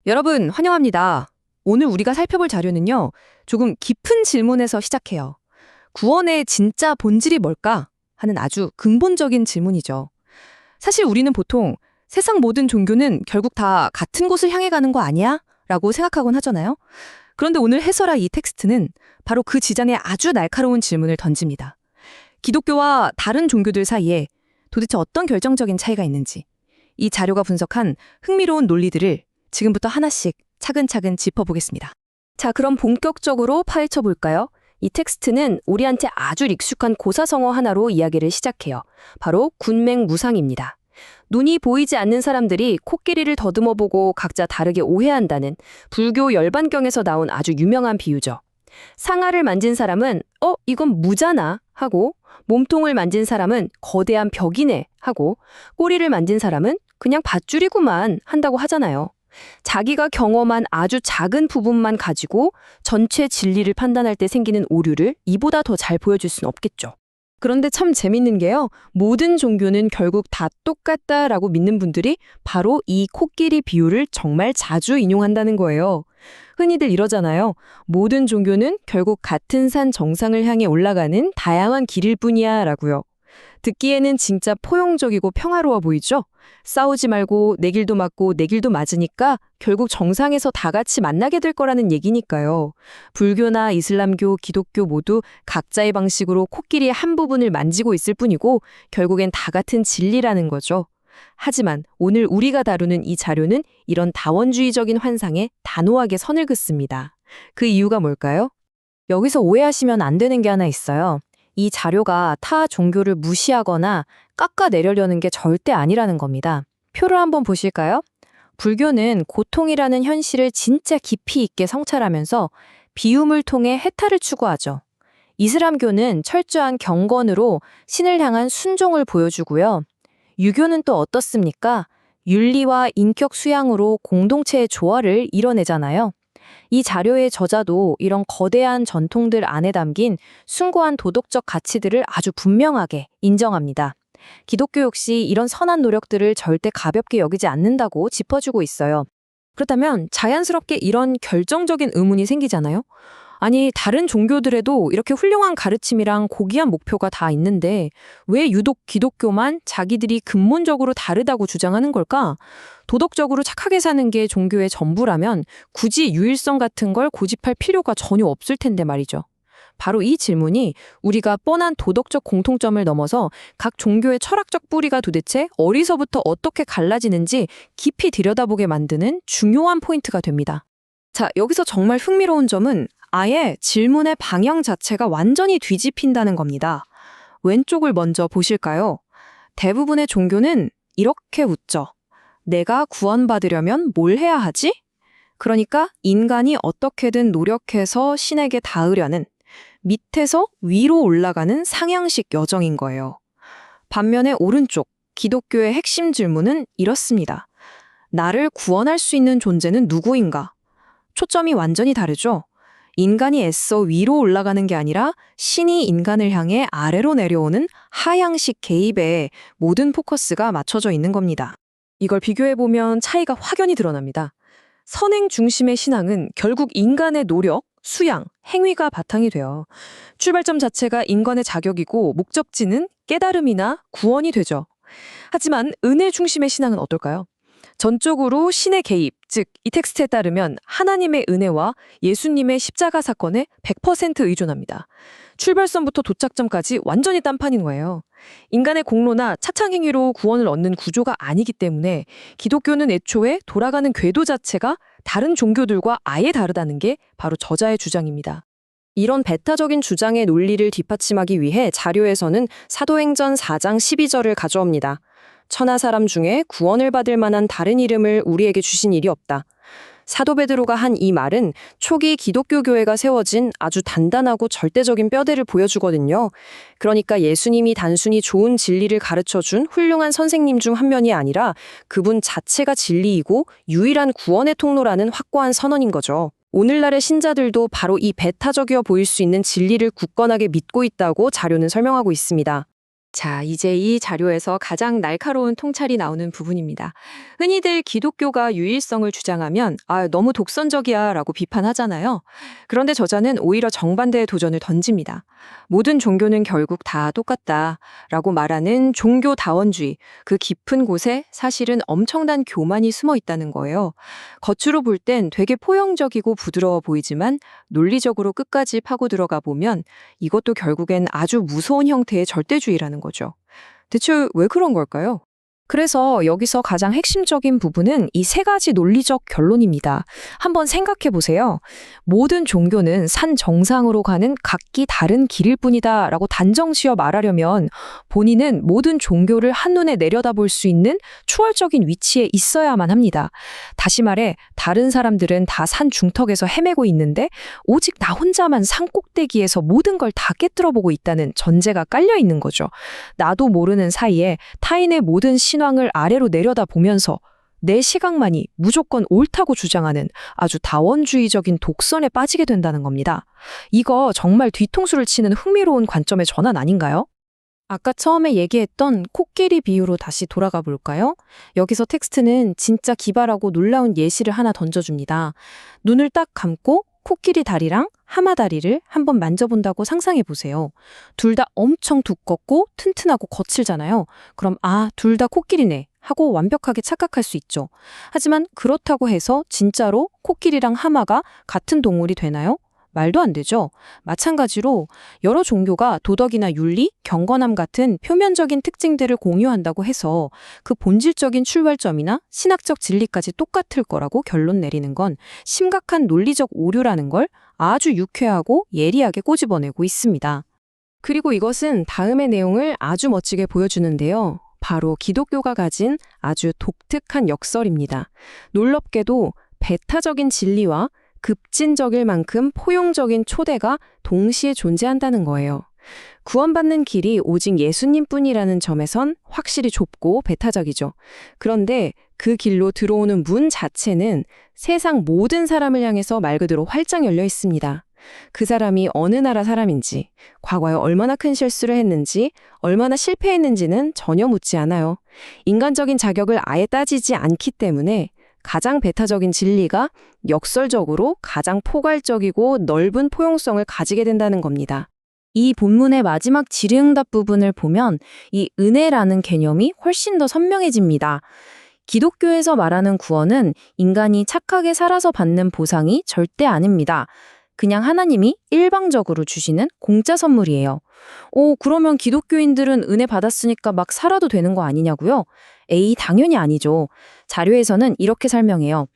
여러분, 환영합니다. 오늘 우리가 살펴볼 자료는요, 조금 깊은 질문에서 시작해요. 구원의 진짜 본질이 뭘까? 하는 아주 근본적인 질문이죠. 사실 우리는 보통 세상 모든 종교는 결국 다 같은 곳을 향해 가는 거 아니야? 라고 생각하곤 하잖아요. 그런데 오늘 해설하 이 텍스트는 바로 그 지점에 아주 날카로운 질문을 던집니다. 기독교와 다른 종교들 사이에 도대체 어떤 결정적인 차이가 있는지, 이 자료가 분석한 흥미로운 논리들을 지금부터 하나씩 차근차근 짚어보겠습니다. 자, 그럼 본격적으로 파헤쳐 볼까요? 이 텍스트는 우리한테 아주 익숙한 고사성어 하나로 이야기를 시작해요. 바로 군맹무상입니다. 눈이 보이지 않는 사람들이 코끼리를 더듬어 보고 각자 다르게 오해한다는 불교 열반경에서 나온 아주 유명한 비유죠. 상아를 만진 사람은 이건 무잖아 하고, 몸통을 만진 사람은 거대한 벽이네 하고, 꼬리를 만진 사람은 그냥 밧줄이구만 한다고 하잖아요. 자기가 경험한 아주 작은 부분만 가지고 전체 진리를 판단할 때 생기는 오류를 이보다 더 잘 보여줄 수는 없겠죠. 그런데 참 재밌는 게요, 모든 종교는 결국 다 똑같다라고 믿는 분들이 바로 이 코끼리 비유를 정말 자주 인용한다는 거예요. 흔히들 이러잖아요. 모든 종교는 결국 같은 산 정상을 향해 올라가는 다양한 길일 뿐이야 라고요. 듣기에는 진짜 포용적이고 평화로워 보이죠? 싸우지 말고 내 길도 맞고 내 길도 맞으니까 결국 정상에서 다 같이 만나게 될 거라는 얘기니까요. 불교나 이슬람교, 기독교 모두 각자의 방식으로 코끼리의 한 부분을 만지고 있을 뿐이고 결국엔 다 같은 진리라는 거죠. 하지만 오늘 우리가 다루는 이 자료는 이런 다원주의적인 환상에 단호하게 선을 긋습니다. 그 이유가 뭘까요? 여기서 오해하시면 안 되는 게 하나 있어요. 이 자료가 타 종교를 무시하거나 깎아내려려는 게 절대 아니라는 겁니다. 표를 한번 보실까요? 불교는 고통이라는 현실을 진짜 깊이 있게 성찰하면서 비움을 통해 해탈을 추구하죠. 이슬람교는 철저한 경건으로 신을 향한 순종을 보여주고요. 유교는 또 어떻습니까? 윤리와 인격 수양으로 공동체의 조화를 이뤄내잖아요. 이 자료의 저자도 이런 거대한 전통들 안에 담긴 숭고한 도덕적 가치들을 아주 분명하게 인정합니다. 기독교 역시 이런 선한 노력들을 절대 가볍게 여기지 않는다고 짚어주고 있어요. 그렇다면 자연스럽게 이런 결정적인 의문이 생기잖아요. 아니, 다른 종교들에도 이렇게 훌륭한 가르침이랑 고귀한 목표가 다 있는데 왜 유독 기독교만 자기들이 근본적으로 다르다고 주장하는 걸까? 도덕적으로 착하게 사는 게 종교의 전부라면 굳이 유일성 같은 걸 고집할 필요가 전혀 없을 텐데 말이죠. 바로 이 질문이 우리가 뻔한 도덕적 공통점을 넘어서 각 종교의 철학적 뿌리가 도대체 어디서부터 어떻게 갈라지는지 깊이 들여다보게 만드는 중요한 포인트가 됩니다. 자, 여기서 정말 흥미로운 점은 아예 질문의 방향 자체가 완전히 뒤집힌다는 겁니다. 왼쪽을 먼저 보실까요? 대부분의 종교는 이렇게 묻죠. 내가 구원받으려면 뭘 해야 하지? 그러니까 인간이 어떻게든 노력해서 신에게 닿으려는, 밑에서 위로 올라가는 상향식 여정인 거예요. 반면에 오른쪽, 기독교의 핵심 질문은 이렇습니다. 나를 구원할 수 있는 존재는 누구인가? 초점이 완전히 다르죠? 인간이 애써 위로 올라가는 게 아니라 신이 인간을 향해 아래로 내려오는 하향식 개입에 모든 포커스가 맞춰져 있는 겁니다. 이걸 비교해보면 차이가 확연히 드러납니다. 선행 중심의 신앙은 결국 인간의 노력, 수양, 행위가 바탕이 돼요. 출발점 자체가 인간의 자격이고 목적지는 깨달음이나 구원이 되죠. 하지만 은혜 중심의 신앙은 어떨까요? 전적으로 신의 개입, 즉 이 텍스트에 따르면 하나님의 은혜와 예수님의 십자가 사건에 100% 의존합니다. 출발선부터 도착점까지 완전히 딴판인 거예요. 인간의 공로나 차창 행위로 구원을 얻는 구조가 아니기 때문에 기독교는 애초에 돌아가는 궤도 자체가 다른 종교들과 아예 다르다는 게 바로 저자의 주장입니다. 이런 배타적인 주장의 논리를 뒷받침하기 위해 자료에서는 사도행전 4장 12절을 가져옵니다. 천하 사람 중에 구원을 받을 만한 다른 이름을 우리에게 주신 일이 없다. 사도 베드로가 한 이 말은 초기 기독교 교회가 세워진 아주 단단하고 절대적인 뼈대를 보여주거든요. 그러니까 예수님이 단순히 좋은 진리를 가르쳐준 훌륭한 선생님 중 한 면이 아니라 그분 자체가 진리이고 유일한 구원의 통로라는 확고한 선언인 거죠. 오늘날의 신자들도 바로 이 배타적이어 보일 수 있는 진리를 굳건하게 믿고 있다고 자료는 설명하고 있습니다. 자, 이제 이 자료에서 가장 날카로운 통찰이 나오는 부분입니다. 흔히들 기독교가 유일성을 주장하면 너무 독선적이야 라고 비판하잖아요. 그런데 저자는 오히려 정반대의 도전을 던집니다. 모든 종교는 결국 다 똑같다 라고 말하는 종교다원주의, 그 깊은 곳에 사실은 엄청난 교만이 숨어 있다는 거예요. 겉으로 볼 땐 되게 포용적이고 부드러워 보이지만 논리적으로 끝까지 파고 들어가 보면 이것도 결국엔 아주 무서운 형태의 절대주의라는 거죠. 대체 왜 그런 걸까요? 그래서 여기서 가장 핵심적인 부분은 이 세 가지 논리적 결론입니다. 한번 생각해 보세요. 모든 종교는 산 정상으로 가는 각기 다른 길일 뿐이다 라고 단정지어 말하려면 본인은 모든 종교를 한눈에 내려다볼 수 있는 추월적인 위치에 있어야만 합니다. 다시 말해 다른 사람들은 다 산 중턱에서 헤매고 있는데 오직 나 혼자만 산 꼭대기에서 모든 걸 다 꿰뚫어보고 있다는 전제가 깔려 있는 거죠. 나도 모르는 사이에 타인의 모든 신앙을 아래로 내려다보면서 내 시각만이 무조건 옳다고 주장하는 아주 다원주의적인 독선에 빠지게 된다는 겁니다. 이거 정말 뒤통수를 치는 흥미로운 관점의 전환 아닌가요? 아까 처음에 얘기했던 코끼리 비유로 다시 돌아가 볼까요? 여기서 텍스트는 진짜 기발하고 놀라운 예시를 하나 던져줍니다. 눈을 딱 감고 코끼리 다리랑 하마 다리를 한번 만져본다고 상상해 보세요. 둘 다 엄청 두껍고 튼튼하고 거칠잖아요. 그럼 둘 다 코끼리네 하고 완벽하게 착각할 수 있죠. 하지만 그렇다고 해서 진짜로 코끼리랑 하마가 같은 동물이 되나요? 말도 안 되죠. 마찬가지로 여러 종교가 도덕이나 윤리, 경건함 같은 표면적인 특징들을 공유한다고 해서 그 본질적인 출발점이나 신학적 진리까지 똑같을 거라고 결론 내리는 건 심각한 논리적 오류라는 걸 아주 유쾌하고 예리하게 꼬집어내고 있습니다. 그리고 이것은 다음의 내용을 아주 멋지게 보여주는데요. 바로 기독교가 가진 아주 독특한 역설입니다. 놀랍게도 배타적인 진리와 급진적일 만큼 포용적인 초대가 동시에 존재한다는 거예요. 구원받는 길이 오직 예수님뿐이라는 점에선 확실히 좁고 배타적이죠. 그런데 그 길로 들어오는 문 자체는 세상 모든 사람을 향해서 말 그대로 활짝 열려 있습니다. 그 사람이 어느 나라 사람인지, 과거에 얼마나 큰 실수를 했는지, 얼마나 실패했는지는 전혀 묻지 않아요. 인간적인 자격을 아예 따지지 않기 때문에 가장 배타적인 진리가 역설적으로 가장 포괄적이고 넓은 포용성을 가지게 된다는 겁니다. 이 본문의 마지막 질의응답 부분을 보면 이 은혜라는 개념이 훨씬 더 선명해집니다. 기독교에서 말하는 구원은 인간이 착하게 살아서 받는 보상이 절대 아닙니다. 그냥 하나님이 일방적으로 주시는 공짜 선물이에요. 그러면 기독교인들은 은혜 받았으니까 막 살아도 되는 거 아니냐고요? 에이, 당연히 아니죠. 자료에서는 이렇게 설명해요.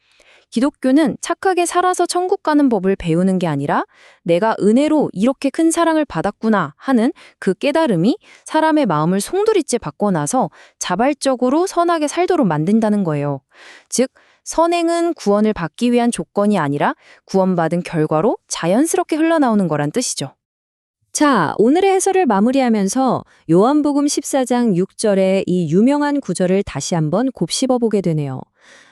기독교는 착하게 살아서 천국 가는 법을 배우는 게 아니라 내가 은혜로 이렇게 큰 사랑을 받았구나 하는 그 깨달음이 사람의 마음을 송두리째 바꿔놔서 자발적으로 선하게 살도록 만든다는 거예요. 즉, 선행은 구원을 받기 위한 조건이 아니라 구원받은 결과로 자연스럽게 흘러나오는 거란 뜻이죠. 자, 오늘의 해설을 마무리하면서 요한복음 14장 6절의 이 유명한 구절을 다시 한번 곱씹어보게 되네요.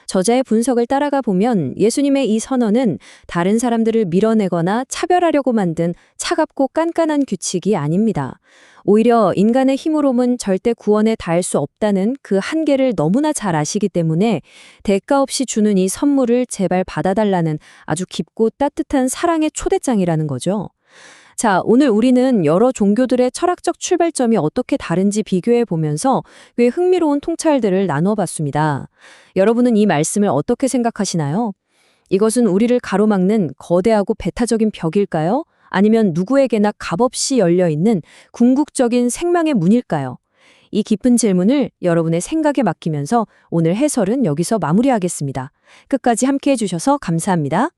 저자의 분석을 따라가 보면 예수님의 이 선언은 다른 사람들을 밀어내거나 차별하려고 만든 차갑고 깐깐한 규칙이 아닙니다. 오히려 인간의 힘으로는 절대 구원에 닿을 수 없다는 그 한계를 너무나 잘 아시기 때문에 대가 없이 주는 이 선물을 제발 받아달라는 아주 깊고 따뜻한 사랑의 초대장이라는 거죠. 자, 오늘 우리는 여러 종교들의 철학적 출발점이 어떻게 다른지 비교해 보면서 꽤 흥미로운 통찰들을 나누어 봤습니다. 여러분은 이 말씀을 어떻게 생각하시나요? 이것은 우리를 가로막는 거대하고 배타적인 벽일까요? 아니면 누구에게나 값없이 열려있는 궁극적인 생명의 문일까요? 이 깊은 질문을 여러분의 생각에 맡기면서 오늘 해설은 여기서 마무리하겠습니다. 끝까지 함께해 주셔서 감사합니다.